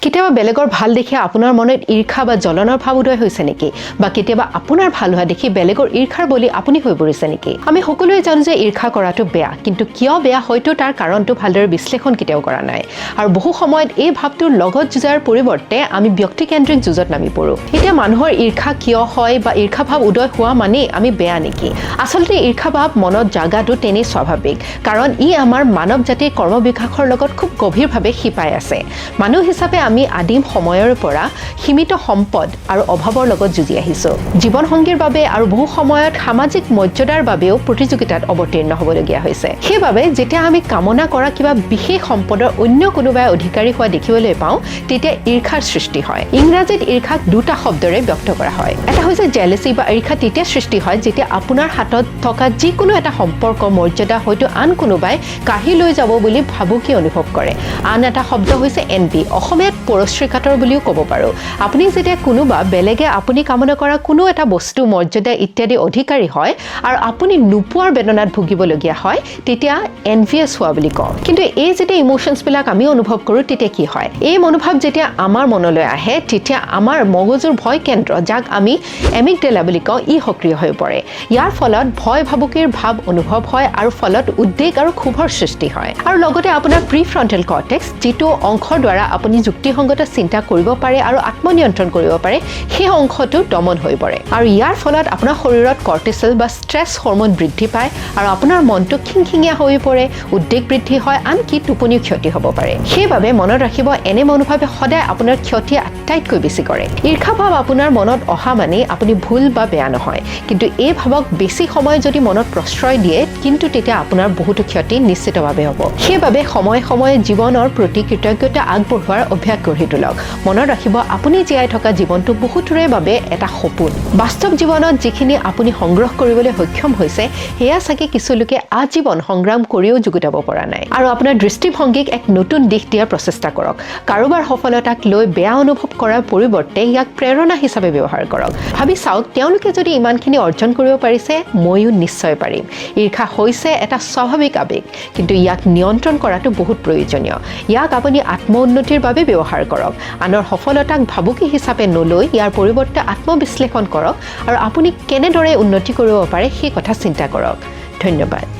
কেতিয়াবা বেলেগৰ ভাল দেখি আপোনাৰ মনত ঈৰ্ষা বা জ্বলনৰ ভাৱ উদয় হৈছে নেকি বা কেতিয়াবা আপোনাৰ ভাল হোৱা দেখি বেলেগৰ ঈৰ্ষাৰ বলি আপুনি হৈ পৰিছে নেকি আমি সকলোৱে জানো যে ঈৰ্ষা কৰাটো বেয়া কিন্তু কিয় বেয়া হয়তো তাৰ কাৰণটো ভালদৰে বিশ্লেষণ কেতিয়াও কৰা নাই আৰু বহু সময়ত এই ভাৱটোৰ লগত যুঁজাৰ পৰিৱৰ্তে আমি ব্যক্তিকেন্দ্ৰিক যুঁজত নামি পৰো এতিয়া মানুহৰ ঈৰ্ষা কিয় হয় বা ঈৰ্ষা ভাৱ উদয় হোৱা মানে আমি বেয়া নেকি আচলতে ঈৰ্ষা ভাৱ মনত জাগাটো তেনেই স্বাভাৱিক কাৰণ ই আমাৰ মানৱ জাতিৰ কৰ্মবিকাশৰ লগত খুব গভীৰভাৱে শিপাই আছে মানুহ হিচাপে আমি আদিম সময়ৰ পৰা সীমিত সম্পদ আৰু অভাৱৰ লগত যুঁজি আহিছো জীৱন সংগীৰ বাবে আৰু বহু সময়ত সামাজিক মৰ্যাদাৰ বাবেও প্ৰতিযোগিতাত অৱতীৰ্ণ হ'বলগীয়া হৈছে সেইবাবে যেতিয়া আমি কামনা কৰা কিবা বিশেষ সম্পদৰ অন্য কোনোবাই অধিকাৰী হোৱা দেখিবলৈ পাওঁ তেতিয়া ঈৰ্ষাৰ সৃষ্টি হয় ইংৰাজীত ঈৰ্ষাক দুটা শব্দৰে ব্যক্ত কৰা হয় এটা হৈছে জেলেসি বা ঈৰ্ষা তেতিয়া সৃষ্টি হয় যেতিয়া আপোনাৰ হাতত থকা যিকোনো এটা সম্পৰ্ক মৰ্যাদা হয়তো আন কোনোবাই কাঢ়ি লৈ যাব বুলি ভাবুকি অনুভৱ কৰে আন এটা শব্দ হৈছে এনভি অসমীয়াত পৰশ্ৰীকাতৰ বুলিও ক'ব পাৰো আপুনি যেতিয়া কোনোবা বেলেগে আপুনি কামনা কৰা কোনো এটা বস্তু মৰ্যাদা ইত্যাদি অধিকাৰী হয় আৰু আপুনি নোপোৱাৰ বেদনাত ভুগিবলগীয়া হয় তেতিয়া এনভিয়াছ হোৱা বুলি কওঁ কিন্তু এই যেতিয়া ইমোশনছ বিলাক আমি অনুভৱ কৰোঁ তেতিয়া কি হয় এই মনোভাৱ যেতিয়া আমাৰ মনলৈ আহে তেতিয়া আমাৰ মগজুৰ ভয় কেন্দ্ৰ যাক আমি এমিগডেলা বুলি কওঁ ই সক্ৰিয় হৈ পৰে ইয়াৰ ফলত ভয় ভাবুকিৰ ভাৱ অনুভৱ হয় আৰু ফলত উদ্বেগ আৰু ক্ষোভৰ সৃষ্টি হয় আৰু লগতে আপোনাৰ প্ৰিফ্ৰণ্টেল কৰ্টেক্স যিটো অংশৰ দ্বাৰা আপুনি যুক্তিসংগত চিন্তা কৰিব পাৰে আৰু আত্মনিয়ন্ত্ৰণ কৰিব পাৰে সেই অংশটো দমন হৈ পৰে আৰু ইয়াৰ ফলত আপোনাৰ শৰীৰত কৰ্টিসল বা ষ্ট্ৰেছ হৰমন বৃদ্ধি পায় আৰু আপোনাৰ মনটো খিংখিঙীয়া হৈ পৰে উদ্বেগ বৃদ্ধি হয় আনকি টোপনিও ক্ষতি হ'ব পাৰে সেইবাবে মনত ৰাখিব এনে মনোভাৱে সদায় আপোনাৰ ক্ষতি আটাইতকৈ বেছি কৰে ঈৰ্ষা ভাৱ আপোনাৰ মনত অহা মানে আপুনি ভুল বা বেয়া নহয় কিন্তু এই ভাৱক বেছি সময় যদি মনত প্ৰশ্ৰয় দিয়ে কিন্তু তেতিয়া আপোনাৰ বহুতো ক্ষতি নিশ্চিতভাৱে হ'ব সেইবাবে সময়ে সময়ে জীৱনৰ প্ৰতি কৃতজ্ঞতা আগবঢ়োৱাৰ অভ্যাস গঢ়ি তোলক মনত ৰাখিব আপুনি জীয়াই থকা জীৱনটো বহুতৰে বাবে এটা সপোন বাস্তৱ জীৱনত যিখিনি আপুনি সংগ্ৰহ কৰিবলৈ সক্ষম হৈছে সেয়া চাগে কিছু লোকে আজীৱন সংগ্ৰাম কৰিও যুগুতাব পৰা নাই আৰু আপোনাৰ দৃষ্টিভংগীক এক নতুন দিশ দিয়াৰ প্ৰচেষ্টা কৰক কাৰোবাৰ সফলতাক লৈ বেয়া অনুভৱ কৰাৰ পৰিৱৰ্তে ইয়াক প্ৰেৰণা হিচাপে ব্যৱহাৰ কৰক ভাবি চাওক তেওঁলোকে যদি ইমানখিনি অৰ্জন কৰিব পাৰিছে ময়ো নিশ্চয় পাৰিম ঈৰ্ষা হৈছে এটা স্বাভাৱিক আৱেগ কিন্তু ইয়াক নিয়ন্ত্ৰণ কৰাটো বহুত প্ৰয়োজনীয় ইয়াক আপুনি আত্মউন্নতিৰ বাবে ব্যৱহাৰ কৰক আনৰ সফলতাক ভাবুকি হিচাপে নলৈ ইয়াৰ পৰিৱৰ্তে আত্মবিশ্লেষণ কৰক আৰু আপুনি কেনেদৰে উন্নতি কৰিব পাৰে সেই কথা চিন্তা কৰক ধন্যবাদ